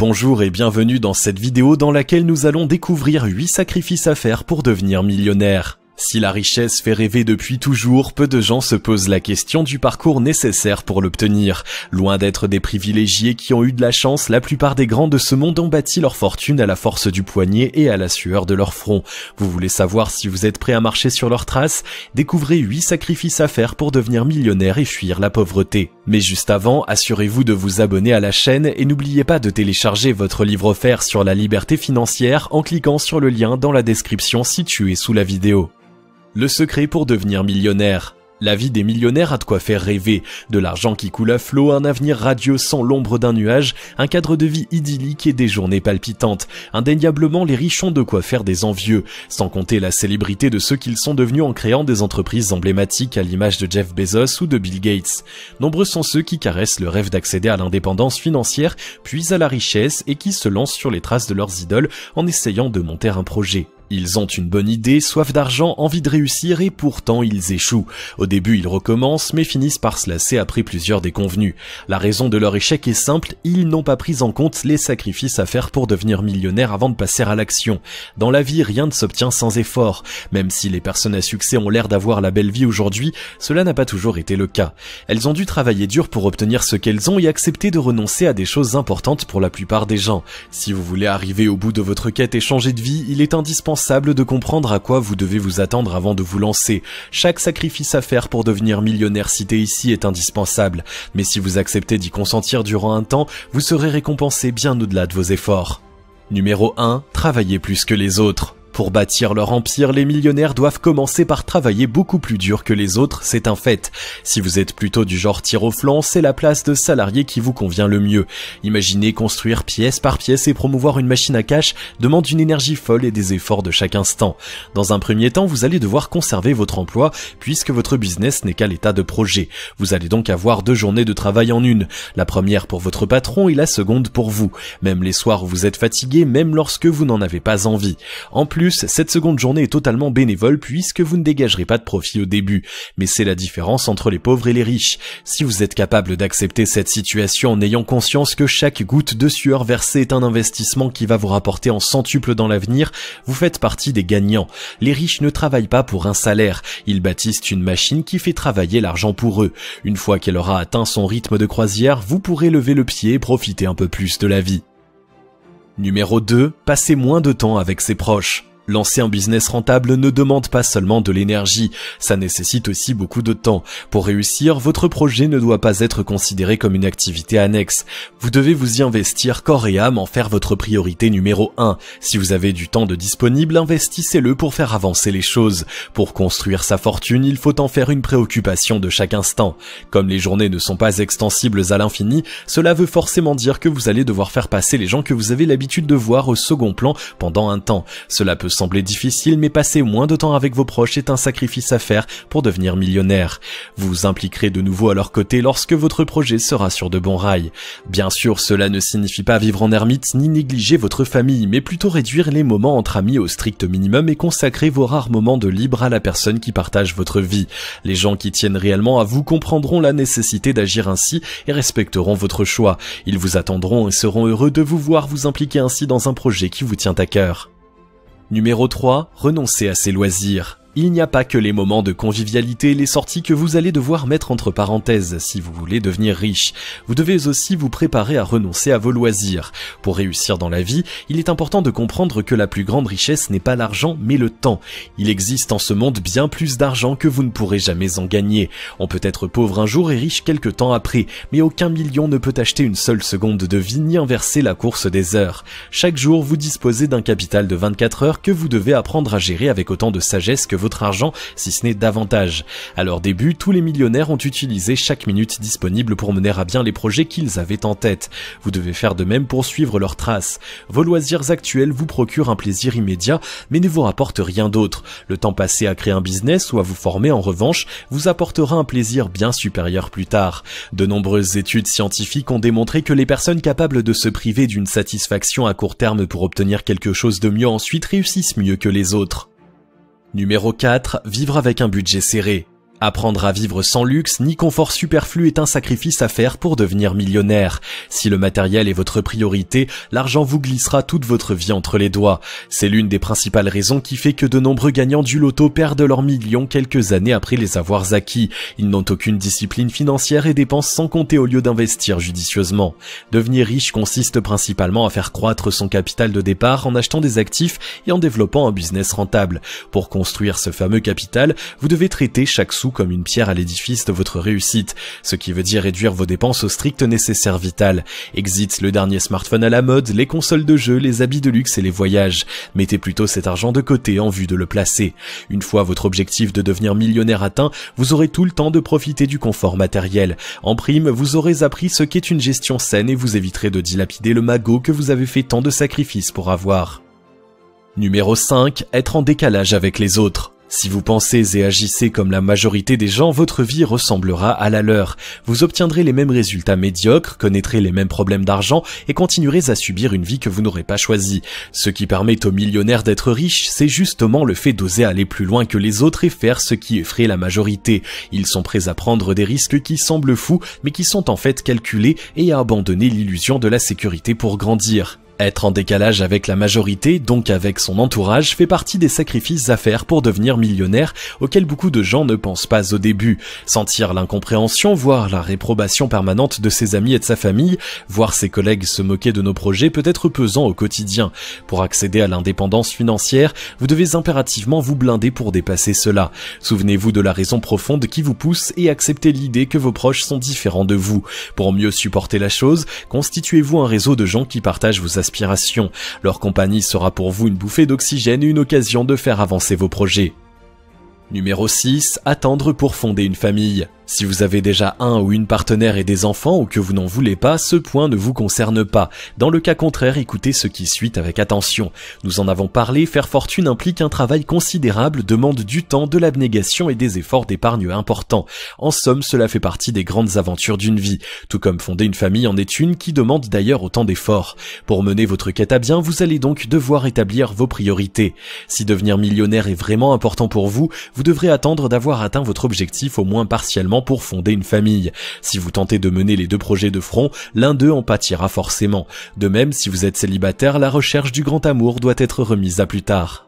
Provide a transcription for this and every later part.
Bonjour et bienvenue dans cette vidéo dans laquelle nous allons découvrir 8 sacrifices à faire pour devenir millionnaire. Si la richesse fait rêver depuis toujours, peu de gens se posent la question du parcours nécessaire pour l'obtenir. Loin d'être des privilégiés qui ont eu de la chance, la plupart des grands de ce monde ont bâti leur fortune à la force du poignet et à la sueur de leur front. Vous voulez savoir si vous êtes prêt à marcher sur leurs traces? Découvrez 8 sacrifices à faire pour devenir millionnaire et fuir la pauvreté. Mais juste avant, assurez-vous de vous abonner à la chaîne et n'oubliez pas de télécharger votre livre offert sur la liberté financière en cliquant sur le lien dans la description située sous la vidéo. Le secret pour devenir millionnaire. La vie des millionnaires a de quoi faire rêver. De l'argent qui coule à flot, un avenir radieux sans l'ombre d'un nuage, un cadre de vie idyllique et des journées palpitantes. Indéniablement, les riches ont de quoi faire des envieux, sans compter la célébrité de ceux qu'ils sont devenus en créant des entreprises emblématiques à l'image de Jeff Bezos ou de Bill Gates. Nombreux sont ceux qui caressent le rêve d'accéder à l'indépendance financière, puis à la richesse et qui se lancent sur les traces de leurs idoles en essayant de monter un projet. Ils ont une bonne idée, soif d'argent, envie de réussir et pourtant ils échouent. Au début ils recommencent mais finissent par se lasser après plusieurs déconvenues. La raison de leur échec est simple, ils n'ont pas pris en compte les sacrifices à faire pour devenir millionnaire avant de passer à l'action. Dans la vie, rien ne s'obtient sans effort. Même si les personnes à succès ont l'air d'avoir la belle vie aujourd'hui, cela n'a pas toujours été le cas. Elles ont dû travailler dur pour obtenir ce qu'elles ont et accepter de renoncer à des choses importantes pour la plupart des gens. Si vous voulez arriver au bout de votre quête et changer de vie, il est indispensable de comprendre à quoi vous devez vous attendre avant de vous lancer. Chaque sacrifice à faire pour devenir millionnaire cité ici est indispensable, mais si vous acceptez d'y consentir durant un temps, vous serez récompensé bien au-delà de vos efforts. Numéro 1. Travaillez plus que les autres. Pour bâtir leur empire, les millionnaires doivent commencer par travailler beaucoup plus dur que les autres, c'est un fait. Si vous êtes plutôt du genre tir au flanc, c'est la place de salarié qui vous convient le mieux. Imaginez construire pièce par pièce et promouvoir une machine à cash demande une énergie folle et des efforts de chaque instant. Dans un premier temps, vous allez devoir conserver votre emploi puisque votre business n'est qu'à l'état de projet. Vous allez donc avoir 2 journées de travail en une. La première pour votre patron et la seconde pour vous. Même les soirs où vous êtes fatigué, même lorsque vous n'en avez pas envie. En plus, cette seconde journée est totalement bénévole puisque vous ne dégagerez pas de profit au début. Mais c'est la différence entre les pauvres et les riches. Si vous êtes capable d'accepter cette situation en ayant conscience que chaque goutte de sueur versée est un investissement qui va vous rapporter en centuple dans l'avenir, vous faites partie des gagnants. Les riches ne travaillent pas pour un salaire. Ils bâtissent une machine qui fait travailler l'argent pour eux. Une fois qu'elle aura atteint son rythme de croisière, vous pourrez lever le pied et profiter un peu plus de la vie. Numéro 2. Passez moins de temps avec ses proches. Lancer un business rentable ne demande pas seulement de l'énergie, ça nécessite aussi beaucoup de temps. Pour réussir, votre projet ne doit pas être considéré comme une activité annexe. Vous devez vous y investir corps et âme, en faire votre priorité numéro 1. Si vous avez du temps de disponible, investissez-le pour faire avancer les choses. Pour construire sa fortune, il faut en faire une préoccupation de chaque instant. Comme les journées ne sont pas extensibles à l'infini, cela veut forcément dire que vous allez devoir faire passer les gens que vous avez l'habitude de voir au second plan pendant un temps. Cela peut sembler difficile, mais passer moins de temps avec vos proches est un sacrifice à faire pour devenir millionnaire. Vous vous impliquerez de nouveau à leur côté lorsque votre projet sera sur de bons rails. Bien sûr, cela ne signifie pas vivre en ermite ni négliger votre famille, mais plutôt réduire les moments entre amis au strict minimum et consacrer vos rares moments de libre à la personne qui partage votre vie. Les gens qui tiennent réellement à vous comprendront la nécessité d'agir ainsi et respecteront votre choix. Ils vous attendront et seront heureux de vous voir vous impliquer ainsi dans un projet qui vous tient à cœur. Numéro 3. Renoncer à ses loisirs. Il n'y a pas que les moments de convivialité et les sorties que vous allez devoir mettre entre parenthèses si vous voulez devenir riche. Vous devez aussi vous préparer à renoncer à vos loisirs. Pour réussir dans la vie, il est important de comprendre que la plus grande richesse n'est pas l'argent mais le temps. Il existe en ce monde bien plus d'argent que vous ne pourrez jamais en gagner. On peut être pauvre un jour et riche quelque temps après, mais aucun million ne peut acheter une seule seconde de vie ni inverser la course des heures. Chaque jour, vous disposez d'un capital de 24 heures que vous devez apprendre à gérer avec autant de sagesse que votre argent, si ce n'est davantage. À leur début, tous les millionnaires ont utilisé chaque minute disponible pour mener à bien les projets qu'ils avaient en tête. Vous devez faire de même pour suivre leurs traces. Vos loisirs actuels vous procurent un plaisir immédiat, mais ne vous rapportent rien d'autre. Le temps passé à créer un business ou à vous former, en revanche, vous apportera un plaisir bien supérieur plus tard. De nombreuses études scientifiques ont démontré que les personnes capables de se priver d'une satisfaction à court terme pour obtenir quelque chose de mieux ensuite réussissent mieux que les autres. Numéro 4. Vivre avec un budget serré. Apprendre à vivre sans luxe ni confort superflu est un sacrifice à faire pour devenir millionnaire. Si le matériel est votre priorité, l'argent vous glissera toute votre vie entre les doigts. C'est l'une des principales raisons qui fait que de nombreux gagnants du loto perdent leurs millions quelques années après les avoir acquis. Ils n'ont aucune discipline financière et dépensent sans compter au lieu d'investir judicieusement. Devenir riche consiste principalement à faire croître son capital de départ en achetant des actifs et en développant un business rentable. Pour construire ce fameux capital, vous devez traiter chaque sou comme une pierre à l'édifice de votre réussite, ce qui veut dire réduire vos dépenses au strict nécessaire vital. Exit le dernier smartphone à la mode, les consoles de jeux, les habits de luxe et les voyages. Mettez plutôt cet argent de côté en vue de le placer. Une fois votre objectif de devenir millionnaire atteint, vous aurez tout le temps de profiter du confort matériel. En prime, vous aurez appris ce qu'est une gestion saine et vous éviterez de dilapider le magot que vous avez fait tant de sacrifices pour avoir. Numéro 5. Être en décalage avec les autres. Si vous pensez et agissez comme la majorité des gens, votre vie ressemblera à la leur. Vous obtiendrez les mêmes résultats médiocres, connaîtrez les mêmes problèmes d'argent et continuerez à subir une vie que vous n'aurez pas choisie. Ce qui permet aux millionnaires d'être riches, c'est justement le fait d'oser aller plus loin que les autres et faire ce qui effraie la majorité. Ils sont prêts à prendre des risques qui semblent fous, mais qui sont en fait calculés et à abandonner l'illusion de la sécurité pour grandir. Être en décalage avec la majorité, donc avec son entourage, fait partie des sacrifices à faire pour devenir millionnaire auxquels beaucoup de gens ne pensent pas au début. Sentir l'incompréhension, voire la réprobation permanente de ses amis et de sa famille, voir ses collègues se moquer de nos projets peut être pesant au quotidien. Pour accéder à l'indépendance financière, vous devez impérativement vous blinder pour dépasser cela. Souvenez-vous de la raison profonde qui vous pousse et acceptez l'idée que vos proches sont différents de vous. Pour mieux supporter la chose, constituez-vous un réseau de gens qui partagent vos aspirations. Leur compagnie sera pour vous une bouffée d'oxygène et une occasion de faire avancer vos projets. Numéro 6. Attendre pour fonder une famille. Si vous avez déjà un ou une partenaire et des enfants ou que vous n'en voulez pas, ce point ne vous concerne pas. Dans le cas contraire, écoutez ce qui suit avec attention. Nous en avons parlé, faire fortune implique un travail considérable, demande du temps, de l'abnégation et des efforts d'épargne importants. En somme, cela fait partie des grandes aventures d'une vie. Tout comme fonder une famille en est une qui demande d'ailleurs autant d'efforts. Pour mener votre quête à bien, vous allez donc devoir établir vos priorités. Si devenir millionnaire est vraiment important pour vous, vous devrez attendre d'avoir atteint votre objectif au moins partiellement pour fonder une famille. Si vous tentez de mener les deux projets de front, l'un d'eux en pâtira forcément. De même, si vous êtes célibataire, la recherche du grand amour doit être remise à plus tard.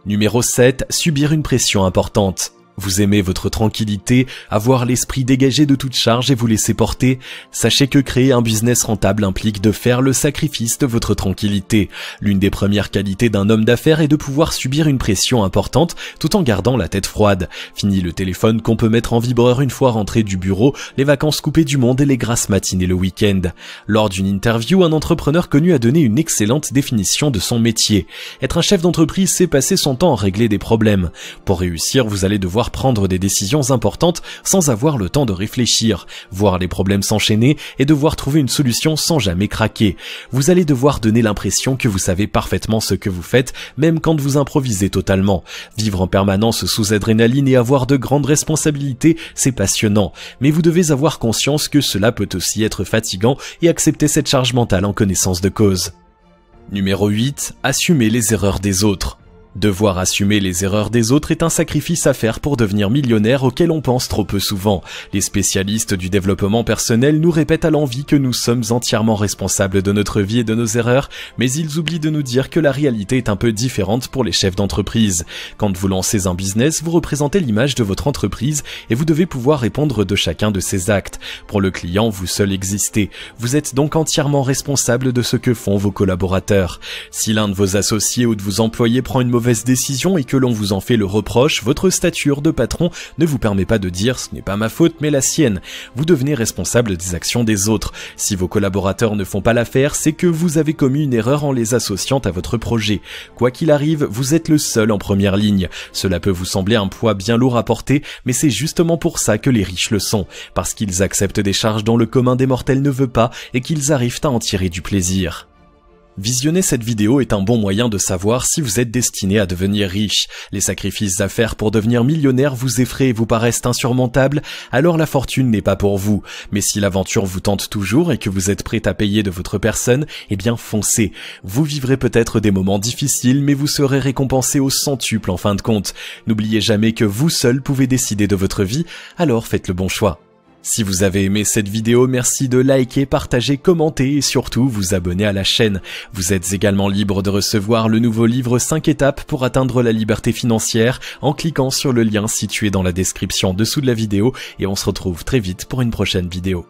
Numéro 7. Subir une pression importante. Vous aimez votre tranquillité, avoir l'esprit dégagé de toute charge et vous laisser porter? Sachez que créer un business rentable implique de faire le sacrifice de votre tranquillité. L'une des premières qualités d'un homme d'affaires est de pouvoir subir une pression importante tout en gardant la tête froide. Fini le téléphone qu'on peut mettre en vibreur une fois rentré du bureau, les vacances coupées du monde et les grasses matinées le week-end. Lors d'une interview, un entrepreneur connu a donné une excellente définition de son métier. Être un chef d'entreprise, c'est passer son temps à régler des problèmes. Pour réussir, vous allez devoir prendre des décisions importantes sans avoir le temps de réfléchir, voir les problèmes s'enchaîner et devoir trouver une solution sans jamais craquer. Vous allez devoir donner l'impression que vous savez parfaitement ce que vous faites, même quand vous improvisez totalement. Vivre en permanence sous adrénaline et avoir de grandes responsabilités, c'est passionnant, mais vous devez avoir conscience que cela peut aussi être fatigant et accepter cette charge mentale en connaissance de cause. Numéro 8. Assumer les erreurs des autres. Devoir assumer les erreurs des autres est un sacrifice à faire pour devenir millionnaire auquel on pense trop peu souvent. Les spécialistes du développement personnel nous répètent à l'envi que nous sommes entièrement responsables de notre vie et de nos erreurs, mais ils oublient de nous dire que la réalité est un peu différente pour les chefs d'entreprise. Quand vous lancez un business, vous représentez l'image de votre entreprise et vous devez pouvoir répondre de chacun de ses actes. Pour le client, vous seul existez. Vous êtes donc entièrement responsable de ce que font vos collaborateurs. Si l'un de vos associés ou de vos employés prend une mauvaise décision et que l'on vous en fait le reproche, votre stature de patron ne vous permet pas de dire « ce n'est pas ma faute mais la sienne ». Vous devenez responsable des actions des autres. Si vos collaborateurs ne font pas l'affaire, c'est que vous avez commis une erreur en les associant à votre projet. Quoi qu'il arrive, vous êtes le seul en première ligne. Cela peut vous sembler un poids bien lourd à porter, mais c'est justement pour ça que les riches le sont, parce qu'ils acceptent des charges dont le commun des mortels ne veut pas et qu'ils arrivent à en tirer du plaisir. Visionner cette vidéo est un bon moyen de savoir si vous êtes destiné à devenir riche. Les sacrifices à faire pour devenir millionnaire vous effraient et vous paraissent insurmontables, alors la fortune n'est pas pour vous. Mais si l'aventure vous tente toujours et que vous êtes prêt à payer de votre personne, eh bien foncez. Vous vivrez peut-être des moments difficiles, mais vous serez récompensé au centuple en fin de compte. N'oubliez jamais que vous seul pouvez décider de votre vie, alors faites le bon choix. Si vous avez aimé cette vidéo, merci de liker, partager, commenter et surtout vous abonner à la chaîne. Vous êtes également libre de recevoir le nouveau livre 5 étapes pour atteindre la liberté financière en cliquant sur le lien situé dans la description dessous de la vidéo et on se retrouve très vite pour une prochaine vidéo.